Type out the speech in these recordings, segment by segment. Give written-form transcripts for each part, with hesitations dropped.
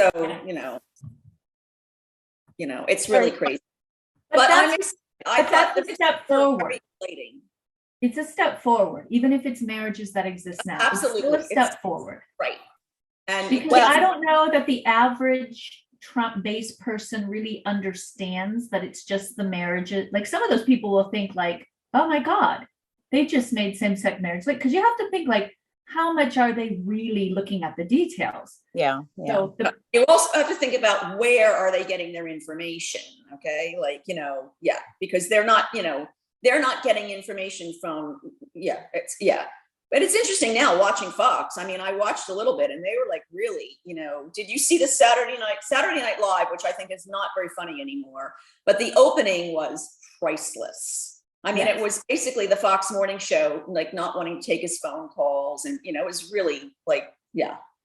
So, it's really crazy. But I thought that's a step forward. Relating. It's a step forward, even if it's marriages that exist now. Absolutely. It's still a step forward. Right. And because I don't know that the average Trump-based person really understands that it's just the marriages. Like some of those people will think like, oh my God, they just made same-sex marriage. Like, because you have to think like, how much are they really looking at the details? Yeah. So you also have to think about where are they getting their information, okay? Like, because they're not getting information from, But it's interesting now watching Fox. I mean, I watched a little bit and they were like, really, did you see the Saturday Night Live, which I think is not very funny anymore, but the opening was priceless. I mean, It was basically the Fox morning show, like not wanting to take his phone calls. And, it was really like,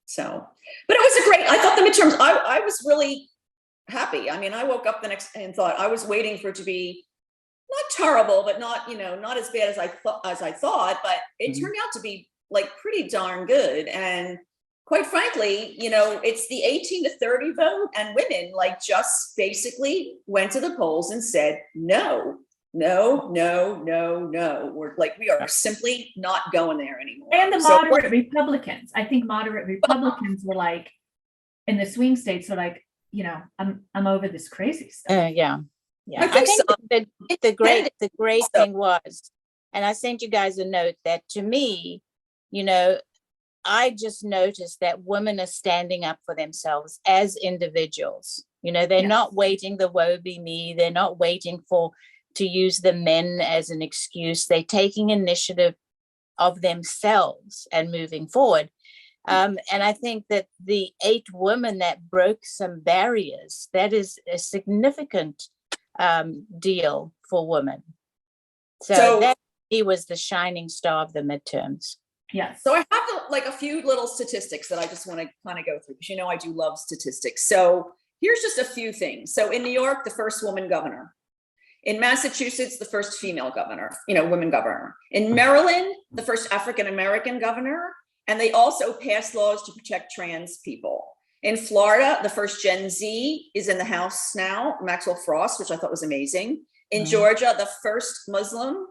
so, but it was I thought the midterms, I was really happy. I mean, I woke up the next day and thought I was waiting for it to be not terrible, but not, not as bad as I thought, but it turned out to be like pretty darn good. And quite frankly, it's the 18 to 30 vote, and women like just basically went to the polls and said, no. We are simply not going there anymore. And the moderate Republicans, I think moderate Republicans were like, in the swing states, are like, I'm over this crazy stuff. Yeah. I think the great thing was, and I sent you guys a note that to me, I just noticed that women are standing up for themselves as individuals. They're not waiting the woe be me. They're not waiting to use the men as an excuse. They're taking initiative of themselves and moving forward. And I think that the 8 women that broke some barriers, that is a significant deal for women. So that he was the shining star of the midterms. Yes. So I have a few little statistics that I just want to kind of go through because I do love statistics. So here's just a few things. So in New York, the first woman governor. In Massachusetts, the first female governor, women governor. In Maryland, the first African-American governor. And they also passed laws to protect trans people. In Florida, the first Gen Z is in the House now, Maxwell Frost, which I thought was amazing. In Georgia, the first Muslim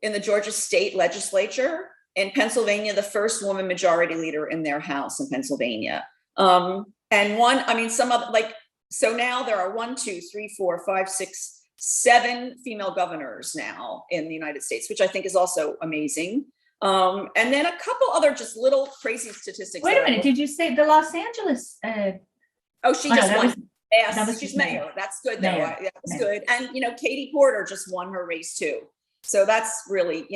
in the Georgia state legislature. In Pennsylvania, the first woman majority leader in their House in Pennsylvania. So now there are 1, 2, 3, 4, 5, 6, 7 female governors now in the United States, which I think is also amazing. And then a couple other just little crazy statistics. Wait a minute, did you say the Los Angeles? She just won. Yes, she's mayor. That's good though. That's good. And Katie Porter just won her race too. So that's really,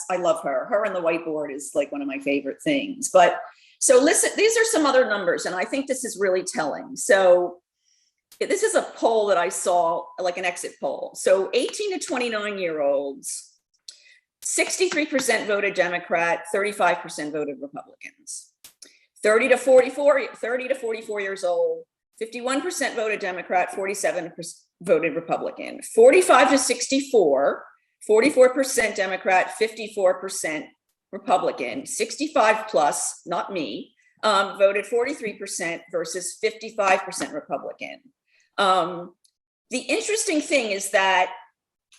I love her. Her and the whiteboard is like one of my favorite things. But so listen, these are some other numbers, and I think this is really telling. So this is a poll that I saw, like an exit poll. So 18 to 29-year-olds, 63% voted Democrat, 35% voted Republicans. 30 to 44 years old, 51% voted Democrat, 47% voted Republican. 45 to 64, 44% Democrat, 54% Republican. 65 plus, not me, voted 43% versus 55% Republican. The interesting thing is that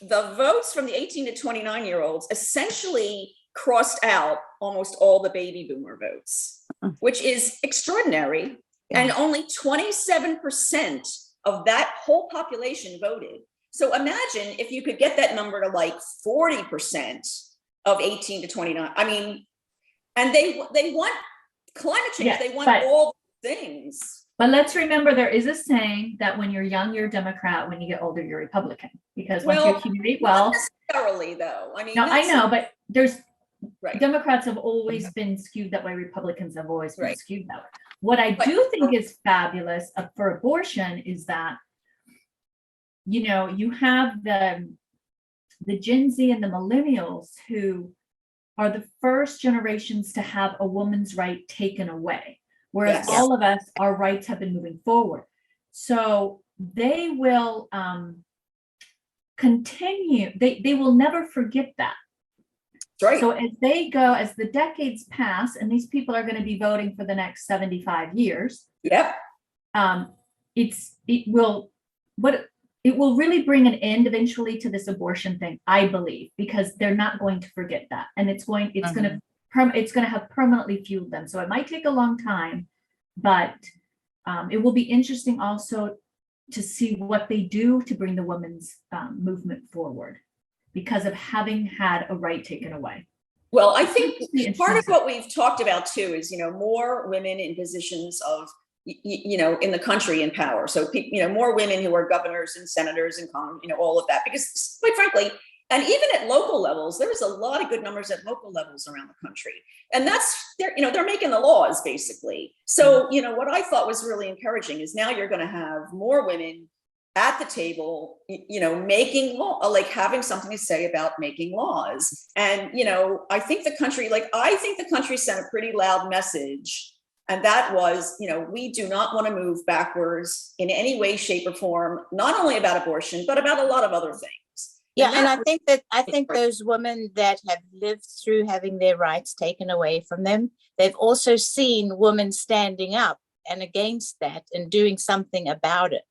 the votes from the 18 to 29-year-olds essentially crossed out almost all the baby boomer votes, which is extraordinary. Yeah. And only 27% of that whole population voted. So imagine if you could get that number to like 40% of 18 to 29. I mean, and they want climate change. Yes, they want all things. But let's remember, there is a saying that when you're young, you're a Democrat. When you get older, you're a Republican. Because once you accumulate wealth. Not necessarily, though. I mean, no, I know, but there's Democrats have always been skewed that way. Republicans have always been skewed that way. What I do think is fabulous for abortion is that, you have the Gen Z and the millennials who are the first generations to have a woman's right taken away. Whereas all of us, our rights have been moving forward. So they will continue, they will never forget that. Right. So as they go, as the decades pass, and these people are going to be voting for the next 75 years. Yep. it will really bring an end eventually to this abortion thing, I believe, because they're not going to forget that, and it's going to have permanently fueled them. So it might take a long time, but it will be interesting also to see what they do to bring the women's movement forward because of having had a right taken away. Well, I think part of what we've talked about too is, more women in positions of, in the country in power. So, more women who are governors and senators and, all of that, because quite frankly, and even at local levels, there's a lot of good numbers at local levels around the country. And they're making the laws basically. So, what I thought was really encouraging is now you're going to have more women at the table, making law, like having something to say about making laws. And, I think the country sent a pretty loud message. And that was, we do not want to move backwards in any way, shape, or form, not only about abortion, but about a lot of other things. Yeah, and I think those women that have lived through having their rights taken away from them, they've also seen women standing up and against that and doing something about it,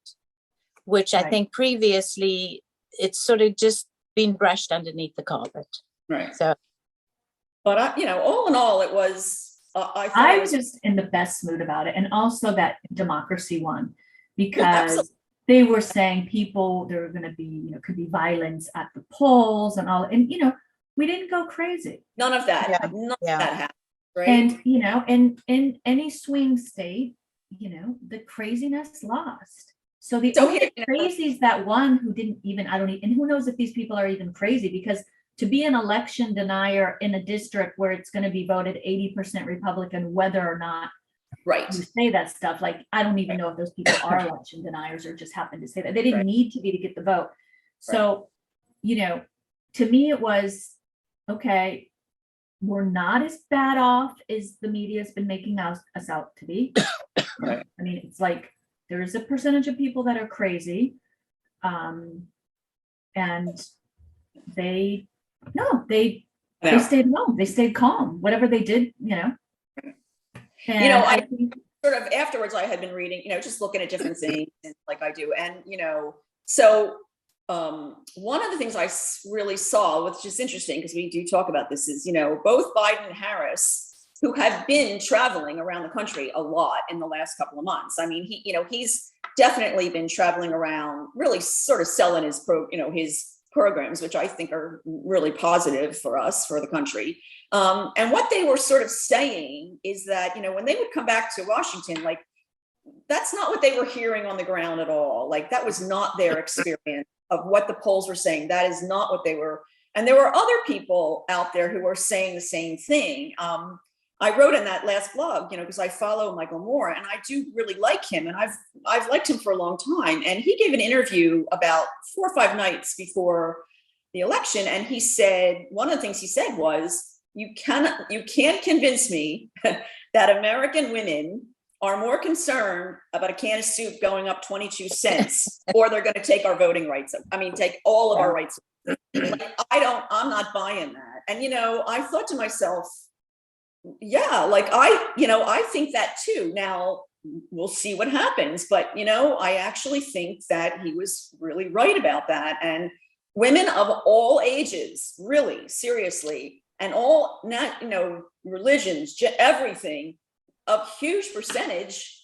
which I think previously it's sort of just been brushed underneath the carpet. Right. So, but all in all, it was. I was just in the best mood about it, and also that democracy one, because they were saying there were going to be, could be violence at the polls and all, and we didn't go crazy. None of that. None of that happened. Right. And in any swing state, the craziness lost. So the only crazies that won who didn't even, and who knows if these people are even crazy, because to be an election denier in a district where it's going to be voted 80% Republican, whether or not you say that stuff, like, I don't even know if those people are election deniers or just happen to say that. They didn't need to be to get the vote. So, to me, it was, okay, we're not as bad off as the media has been making us out to be. I mean, it's like, there is a percentage of people that are crazy. And they stayed home. They stayed calm. Whatever they did, And I think sort of afterwards, I had been reading, just looking at different things, and like I do, and so one of the things I really saw, which is interesting because we do talk about this, is both Biden and Harris, who have been traveling around the country a lot in the last couple of months. I mean, he's definitely been traveling around, really sort of selling his programs, which I think are really positive for us, for the country. And what they were sort of saying is that, when they would come back to Washington, like, that's not what they were hearing on the ground at all. Like, that was not their experience of what the polls were saying. That is not what they were. And there were other people out there who were saying the same thing. I wrote in that last blog, because I follow Michael Moore and I do really like him, and I've liked him for a long time. And he gave an interview about 4 or 5 nights before the election, and he said, one of the things he said was, you can't convince me that American women are more concerned about a can of soup going up 22 cents, or they're going to take our voting rights. Take all of our rights. Like, I'm not buying that. And, I thought to myself, yeah, like, I think that too. Now we'll see what happens, but, I actually think that he was really right about that. And women of all ages, really, seriously, and all, religions, everything, a huge percentage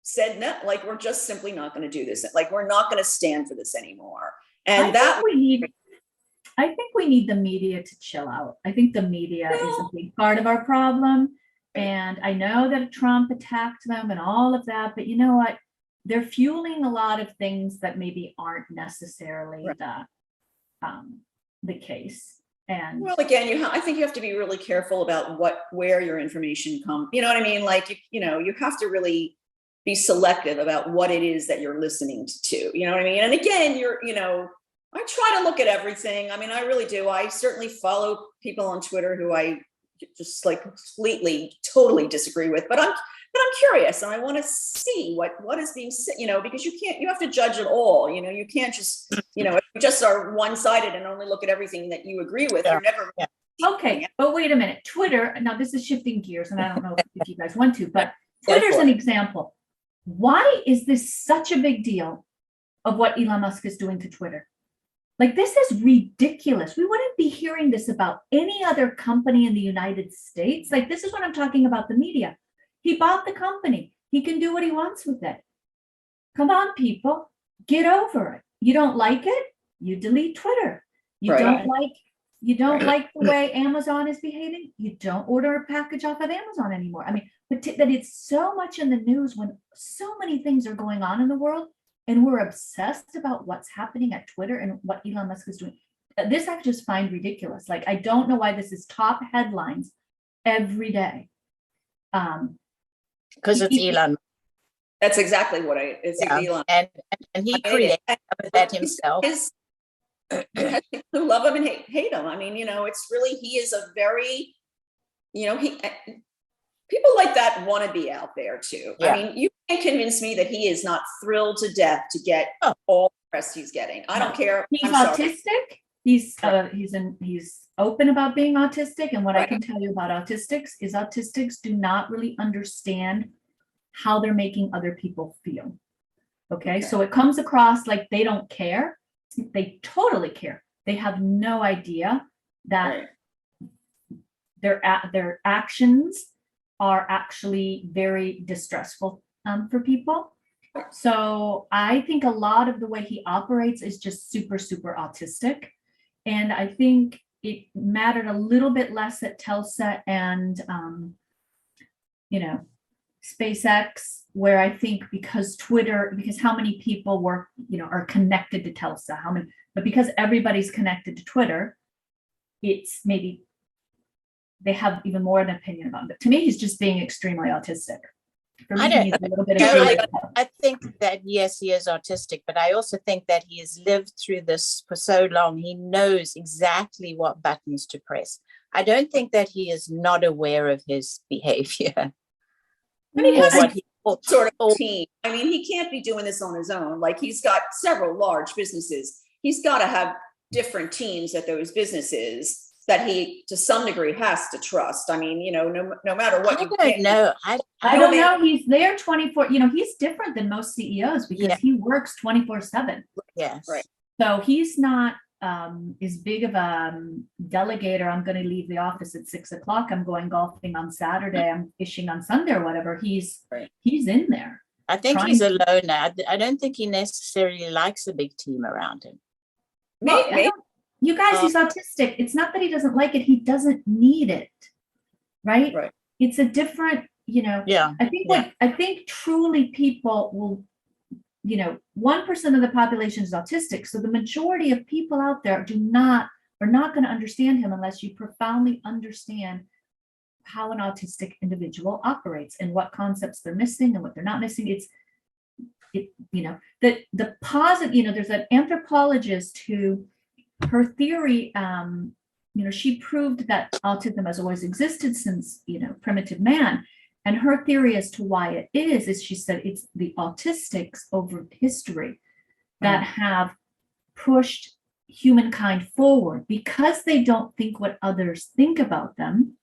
said no, like, we're just simply not going to do this. Like, we're not going to stand for this anymore. And I think we need the media to chill out. I think the media is a big part of our problem. And I know that Trump attacked them and all of that, but you know what? They're fueling a lot of things that maybe aren't necessarily the case. And well, again, I think you have to be really careful about where your information comes. You know what I mean? Like, you have to really be selective about what it is that you're listening to. You know what I mean? And again, I try to look at everything. I mean, I really do. I certainly follow people on Twitter who I just like completely, totally disagree with. But I'm curious, and I want to see what is being said. Because you have to judge it all. You can't just if you just are one-sided and only look at everything that you agree with. You're never. Yeah. Okay, but wait a minute. Twitter. Now this is shifting gears, and I don't know if you guys want to, but Twitter's an example. why is this such a big deal of what Elon Musk is doing to Twitter? Like, this is ridiculous. We wouldn't be hearing this about any other company in the United States. Like, this is what I'm talking about, the media. He bought the company. He can do what he wants with it. Come on, people, get over it. You don't like it, you delete Twitter. You Right. don't like the way Amazon is behaving, you don't order a package off of Amazon anymore. I mean, but that it's so much in the news when so many things are going on in the world, and we're obsessed about what's happening at Twitter and what Elon Musk is doing. This I just find ridiculous. Like, I don't know why this is top headlines every day. Because it's Elon. That's exactly what it's Elon. And he created that himself. Who love him and hate him. I mean, it's really, he is a very, people like that want to be out there too. Yeah. I mean, you can't convince me that he is not thrilled to death to get all the press he's getting. I don't care. He's autistic. He's open about being autistic. And what I can tell you about autistics is autistics do not really understand how they're making other people feel. Okay. So it comes across like they don't care. They totally care. They have no idea that their actions are actually very distressful for people. So I think a lot of the way he operates is just super, super autistic. And I think it mattered a little bit less at Telsa and, SpaceX, where I think because how many people are connected to Telsa, but because everybody's connected to Twitter, it's maybe they have even more of an opinion about it. But to me, he's just being extremely autistic. For me, he's a little bit I think that, yes, he is autistic, but I also think that he has lived through this for so long. He knows exactly what buttons to press. I don't think that he is not aware of his behavior. I mean, he has sort of team. I mean, he can't be doing this on his own. Like, he's got several large businesses. He's got to have different teams at those businesses that he, to some degree, has to trust. I mean, no matter what. I don't know. I don't know. He's there 24. He's different than most CEOs because he works 24/7. Yes. Right. So he's not as big of a delegator. I'm going to leave the office at 6 o'clock. I'm going golfing on Saturday. I'm fishing on Sunday or whatever. He's in there. I think he's a loner. I don't think he necessarily likes a big team around him. Maybe. You guys, he's autistic. It's not that he doesn't like it. He doesn't need it. Right. It's a different, Yeah. I think truly people will, 1% of the population is autistic. So the majority of people out there are not going to understand him unless you profoundly understand how an autistic individual operates and what concepts they're missing and what they're not missing. The positive, there's an anthropologist who, her theory, she proved that autism has always existed since, primitive man. And her theory as to why it is she said it's the autistics over history that have pushed humankind forward because they don't think what others think about them.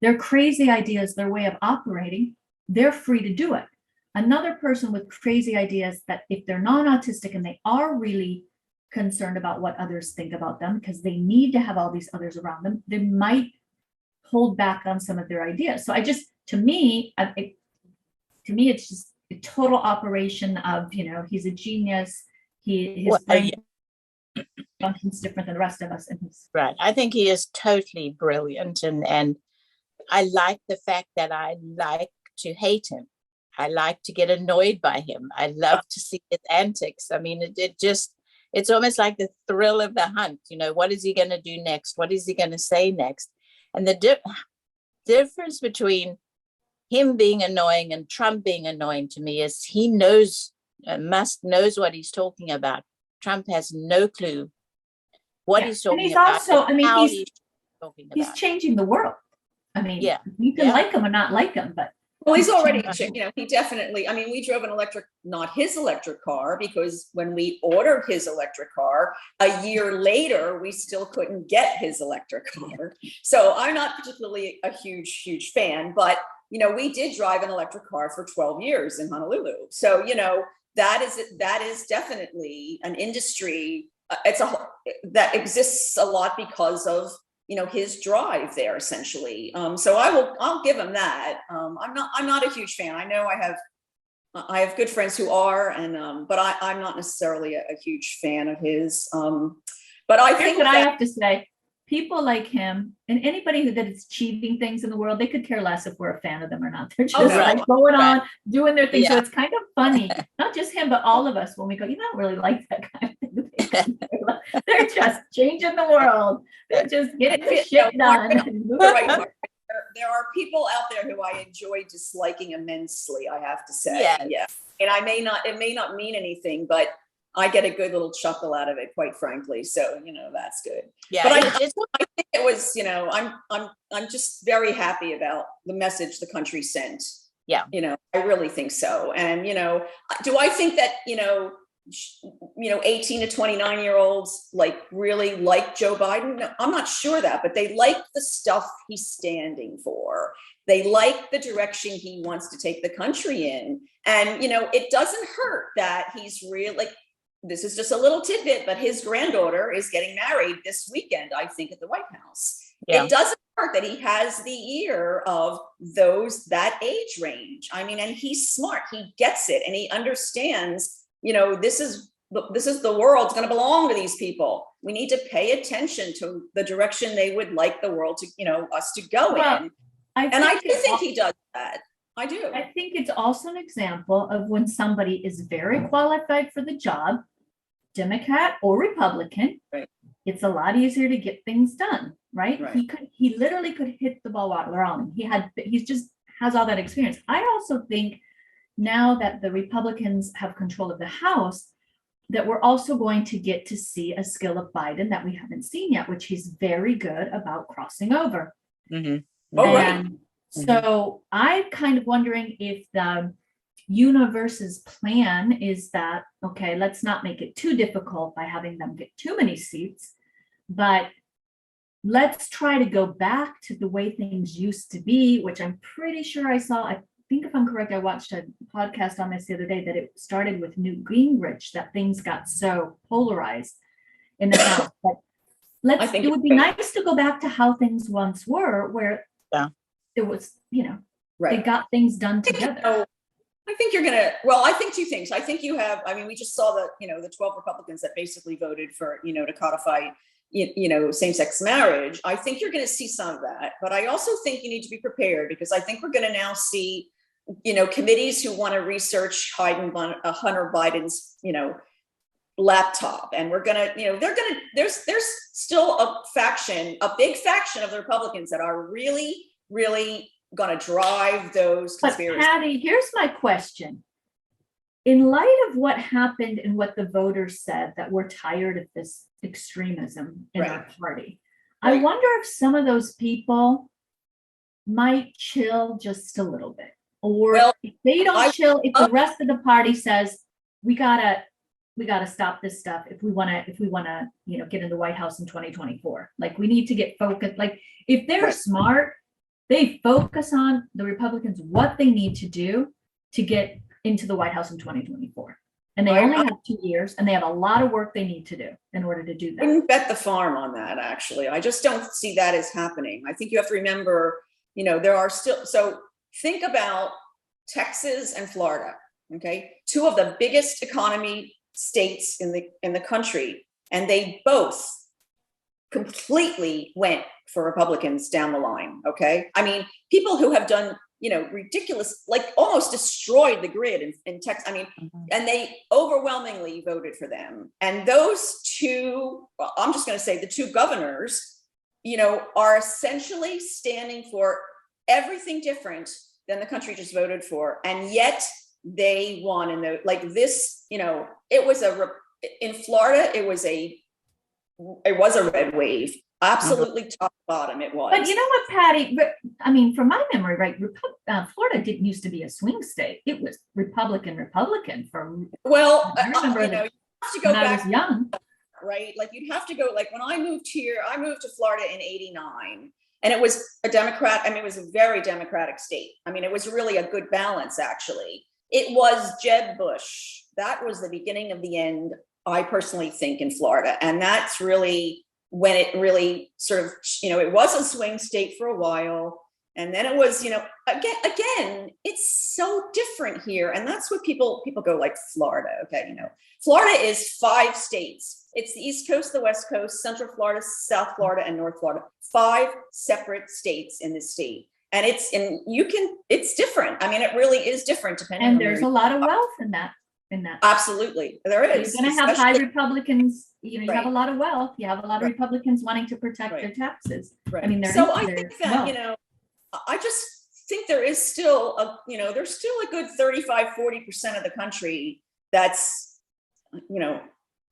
Their crazy ideas, their way of operating, they're free to do it. Another person with crazy ideas that if they're non-autistic and they are really concerned about what others think about them because they need to have all these others around them, they might hold back on some of their ideas. So to me, it's just a total operation of, he's a genius. His brain functions different than the rest of us. Right. I think he is totally brilliant. And I like the fact that I like to hate him. I like to get annoyed by him. I love to see his antics. I mean, it's almost like the thrill of the hunt. What is he going to do next? What is he going to say next? And the difference between him being annoying and Trump being annoying to me is he knows, Musk knows what he's talking about. Trump has no clue what he's talking about. And he's also, he's changing the world. I mean, you can like him or not like him, but. Well, he's already, he definitely, we drove not his electric car, because when we ordered his electric car, a year later, we still couldn't get his electric car. So I'm not particularly a huge fan, but we did drive an electric car for 12 years in Honolulu. So, that is definitely an industry. That exists a lot because of, his drive there, essentially. So I'll give him that. I'm not a huge fan. I know I have good friends who are, and but I'm not necessarily a huge fan of his. But I Here's think what I that, have to say. People like him and anybody that is achieving things in the world, they could care less if we're a fan of them or not. They're just right. like going on, doing their thing. So Yeah. it's kind of funny, not just him, but all of us when we go, don't really like that kind of thing. They're just changing the world. They're just getting the shit done. right. There are people out there who I enjoy disliking immensely, I have to say. Yes. Yeah. And it may not mean anything, but I get a good little chuckle out of it, quite frankly. So, that's good. Yeah, But I it just think it was, I'm just very happy about the message the country sent. Yeah. I really think so. And, do I think that, 18 to 29-year-olds really like Joe Biden? No, I'm not sure that, but they like the stuff he's standing for. They like the direction he wants to take the country in. And, it doesn't hurt that he's really, this is just a little tidbit, but his granddaughter is getting married this weekend, I think, at the White House. Yeah. It doesn't hurt that he has the ear of that age range. I mean, and he's smart. He gets it, and he understands, this is the world. It's going to belong to these people. We need to pay attention to the direction they would like the world to, us to go in. I do think he does that. I do. I think it's also an example of when somebody is very qualified for the job, Democrat or Republican, right. It's a lot easier to get things done, right? He literally could hit the ball while rolling. He just has all that experience. I also think now that the Republicans have control of the House, that we're also going to get to see a skill of Biden that we haven't seen yet, which he's very good about crossing over. Mm-hmm. Oh, right. So I'm kind of wondering if the universe's plan is that, okay, let's not make it too difficult by having them get too many seats, but let's try to go back to the way things used to be, which I'm pretty sure I think if I'm correct, I watched a podcast on this the other day that it started with Newt Gingrich, that things got so polarized in the House. But it would be nice to go back to how things once were, where it was, they got things done together. I think I think two things. I think we just saw the 12 Republicans that basically voted for, to codify, same-sex marriage. I think you're going to see some of that, but I also think you need to be prepared, because I think we're going to now see, committees who want to research Hunter Biden's, laptop. And we're going to, there's still a big faction of the Republicans that are really, really going to drive those conspiracies. But Patty, here's my question. In light of what happened and what the voters said, that we're tired of this extremism in our party, I wonder if some of those people might chill just a little bit, or if they don't chill, if the rest of the party says we gotta stop this stuff if we want to get in the White House in 2024. We need to get focused. If they're smart, they focus on the Republicans, what they need to do to get into the White House in 2024. And they only have 2 years, and they have a lot of work they need to do in order to do that. I wouldn't bet the farm on that, actually. I just don't see that as happening. I think you have to remember, there are still, so think about Texas and Florida, okay? Two of the biggest economy states in the country, and they both completely went for Republicans down the line. Okay. I mean, people who have done, ridiculous, almost destroyed the grid in Texas. I mean, and they overwhelmingly voted for them. And those two, I'm just going to say the two governors, are essentially standing for everything different than the country just voted for. And yet they won. And it was in Florida, it was a red wave. Absolutely top to bottom it was. But you know what, Patty? I mean, from my memory, right? Florida didn't used to be a swing state. It was Republican for. Well, I remember you have to go when back. I was young. Right, you'd have to go. When I moved here, I moved to Florida in '89, And it was a Democrat. I mean, it was a very Democratic state. I mean, it was really a good balance, actually. It was Jeb Bush. That was the beginning of the end, I personally think, in Florida. And that's really when it really sort of, it was a swing state for a while. And then it was, again, it's so different here. And that's what people go like Florida. Okay. Florida is 5 states. It's the East Coast, the West Coast, Central Florida, South Florida, and North Florida. 5 separate states in this state. And it's different. I mean, it really is different depending on. And there's a lot of wealth in that. Absolutely. There is. You're going to have high Republicans, you Right. have a lot of wealth. You have a lot of Right. Republicans wanting to protect Right. their taxes. Right. I mean, so I think that, wealth. I just think there is still there's still a good 35-40% of the country that's,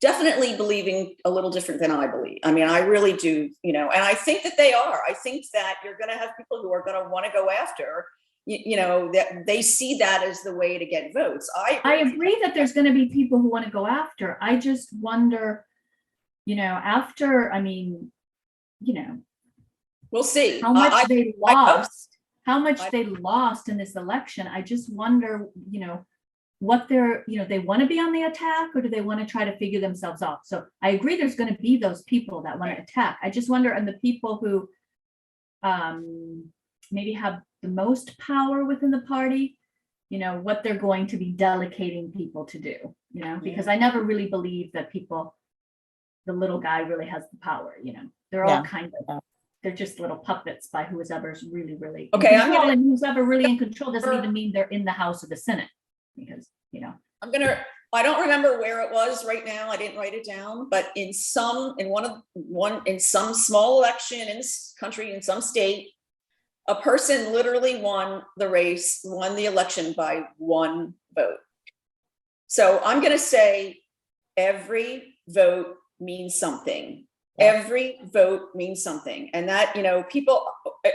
definitely believing a little different than I believe. I mean, I really do, and I think that they are. I think that you're going to have people who are going to want to go after, that they see that as the way to get votes. I agree that there's going to be people who want to go after. I just wonder, after, we'll see how much they lost, I- they lost in this election. I just wonder, what they're, they want to be on the attack, or do they want to try to figure themselves off? So I agree there's going to be those people that want to attack. I just wonder, and the people who maybe have the most power within the party, what they're going to be delegating people to do, because I never really believe that the little guy really has the power, they're all kind of, they're just little puppets by whoever's really, really Okay, in control, and who's ever really in control doesn't even mean they're in the House or the Senate, because, I don't remember where it was right now. I didn't write it down, but in some small election in this country, in some state, a person literally won the election by 1 vote. So I'm going to say every vote means something. Every vote means something. And that,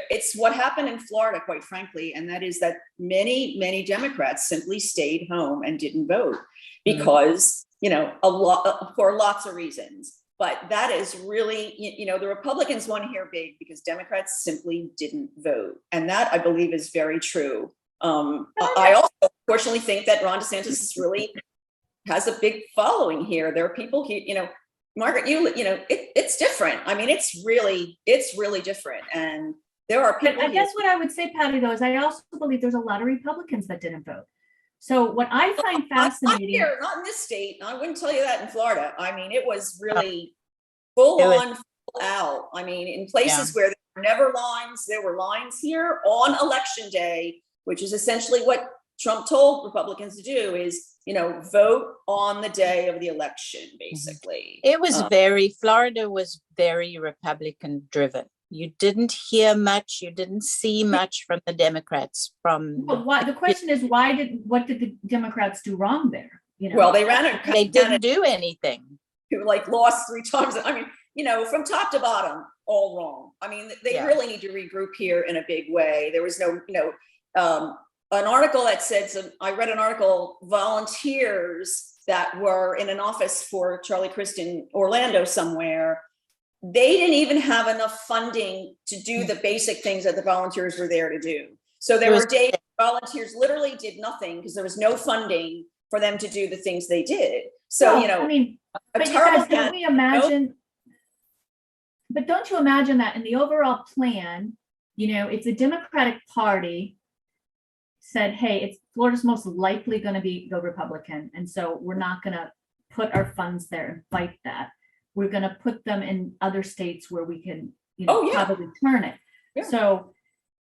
it's what happened in Florida, quite frankly. And that is that many, many Democrats simply stayed home and didn't vote because, for lots of reasons. But that is really, the Republicans won here big because Democrats simply didn't vote. And that, I believe, is very true. I also, fortunately, think that Ron DeSantis really has a big following here. There are people here, Margaret, it's different. I mean, it's really different. And there are people. But I guess what I would say, Patty, though, is I also believe there's a lot of Republicans that didn't vote. So what I find fascinating. Not in this state. I wouldn't tell you that in Florida. I mean, it was really full out. I mean, in places where there were never lines, there were lines here on election day, which is essentially what Trump told Republicans to do is, vote on the day of the election, basically. It was Florida was very Republican driven. You didn't hear much, you didn't see much from the Democrats. But why? The question is, what did the Democrats do wrong there? Well, they didn't do anything. Who lost 3 times. I mean, from top to bottom, all wrong. I mean, they really need to regroup here in a big way. There was no, an article that said, I read an article, volunteers that were in an office for Charlie Crist in Orlando somewhere, they didn't even have enough funding to do the basic things that the volunteers were there to do. So there were days volunteers literally did nothing because there was no funding for them to do the things they did. So, I mean, but don't we imagine, but don't you imagine that in the overall plan, it's a Democratic Party said, hey, Florida's most likely going to go Republican. And so we're not going to put our funds there and fight that. We're going to put them in other states where we can, probably turn it. Yeah. So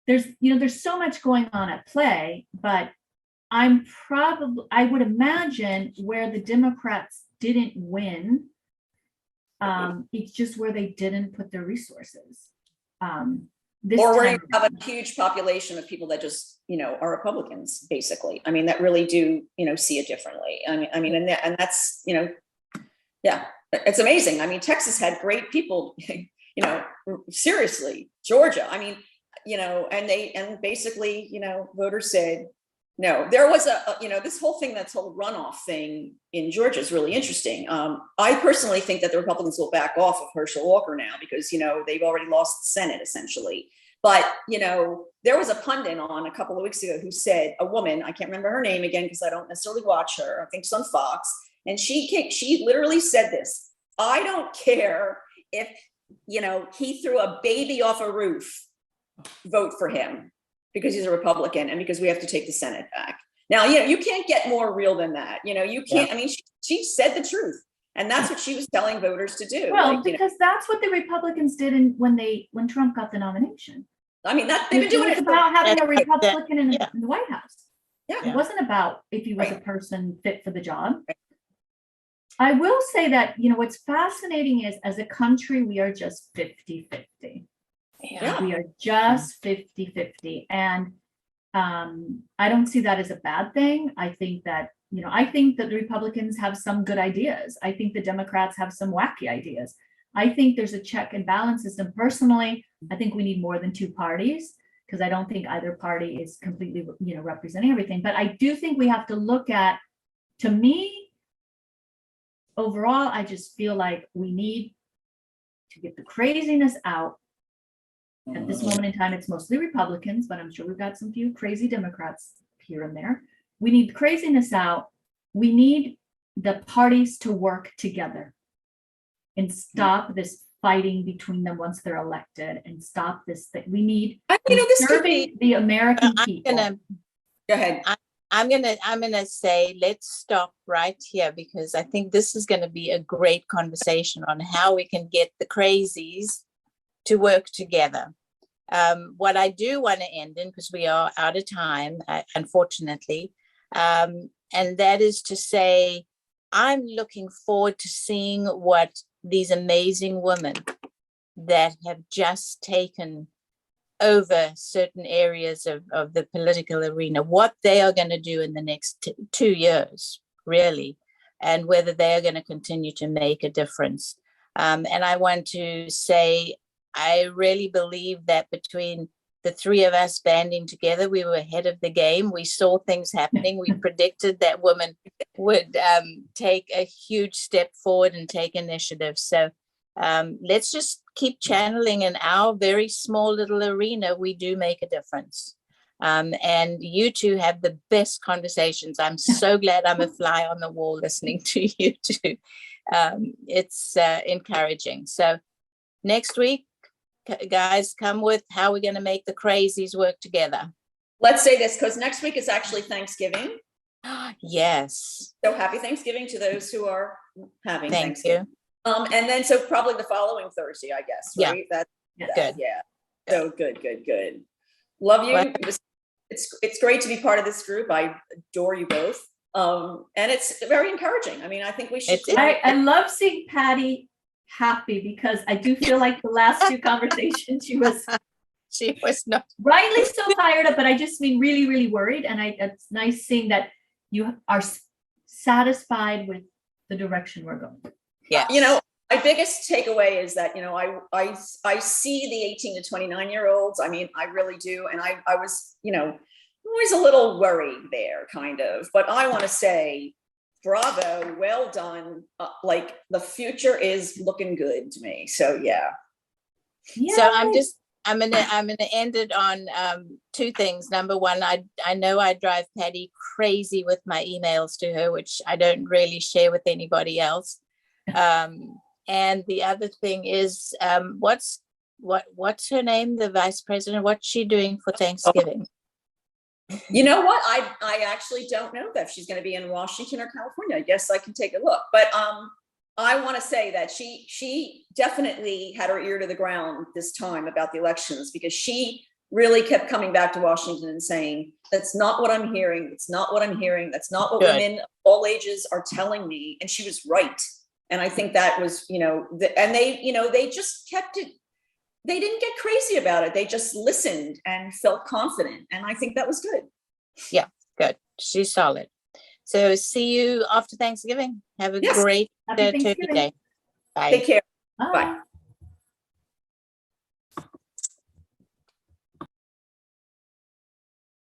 there's so much going on at play, but I would imagine where the Democrats didn't win, it's just where they didn't put their resources. Or where you have a huge population of people that just, are Republicans, basically. I mean, that really do, see it differently. I mean, and that's, it's amazing. I mean, Texas had great people, seriously, Georgia. I mean, and basically, voters said, No, there was this whole thing, that whole runoff thing in Georgia is really interesting. I personally think that the Republicans will back off of Herschel Walker now because, they've already lost the Senate essentially. But, there was a pundit on a couple of weeks ago who said, a woman, I can't remember her name again because I don't necessarily watch her, I think it's on Fox. And she literally said this: I don't care if, he threw a baby off a roof, vote for him because he's a Republican and because we have to take the Senate back. Now, you can't get more real than that. You can't, I mean, she said the truth, and that's what she was telling voters to do. Well, because that's what the Republicans did when Trump got the nomination. I mean, they've been doing it about having a Republican in Yeah. the White House. Yeah. It wasn't about if he was a Right. person fit for the job. I will say that, what's fascinating is, as a country, we are just 50-50. Yeah. We are just 50-50. And I don't see that as a bad thing. I think that the Republicans have some good ideas. I think the Democrats have some wacky ideas. I think there's a check and balance system. Personally, I think we need more than two parties because I don't think either party is completely, representing everything. But I do think we have to look at, to me, overall, I just feel like we need to get the craziness out. At this moment in time, it's mostly Republicans, but I'm sure we've got some few crazy Democrats here and there. We need craziness out. We need the parties to work together and stop this fighting between them once they're elected, and stop this thing. We need this could be. serving the American people. Go ahead. I'm gonna say let's stop right here because I think this is going to be a great conversation on how we can get the crazies to work together. What I do want to end in, because we are out of time, unfortunately, and that is to say, I'm looking forward to seeing what these amazing women that have just taken over certain areas of the political arena, what they are going to do in the next 2 years, really, and whether they are going to continue to make a difference. And I want to say, I really believe that between the three of us banding together, we were ahead of the game. We saw things happening. We predicted that women would take a huge step forward and take initiative. So let's just keep channeling in our very small little arena. We do make a difference. And you two have the best conversations. I'm so glad I'm a fly on the wall listening to you two. It's encouraging. So next week, guys, come with how we're going to make the crazies work together. Let's say this, because next week is actually Thanksgiving. Yes. So happy Thanksgiving to those who are having Thanksgiving. You. And then so probably the following Thursday, I guess. Right? Yeah. Good. Yeah. So good. Love you. Well, It's great to be part of this group. I adore you both. And it's very encouraging. I mean, I think we should. I love seeing Patty happy because I do feel like the last two conversations she was not rightly so fired up, but I just mean really, really worried. And it's nice seeing that you are satisfied with the direction we're going. Yeah. My biggest takeaway is that, I see the 18 to 29-year-olds. I mean, I really do. And I was, always a little worried there kind of, but I want to say, bravo, well done. Like the future is looking good to me. So yeah. So I'm gonna end it on two things. Number one, I know I drive Patty crazy with my emails to her, which I don't really share with anybody else. And the other thing is, what's her name? The vice president. What's she doing for Thanksgiving? You know what? I actually don't know that if she's going to be in Washington or California. I guess I can take a look. But I want to say that she definitely had her ear to the ground this time about the elections, because she really kept coming back to Washington and saying, that's not what I'm hearing. That's not what I'm hearing. That's not what women of all ages are telling me. And she was right. And I think that was, and they just kept it. They didn't get crazy about it. They just listened and felt confident. And I think that was good. Yeah, good. She's solid. So see you after Thanksgiving. Have a great Turkey Day. Bye. Take care. Bye. Bye.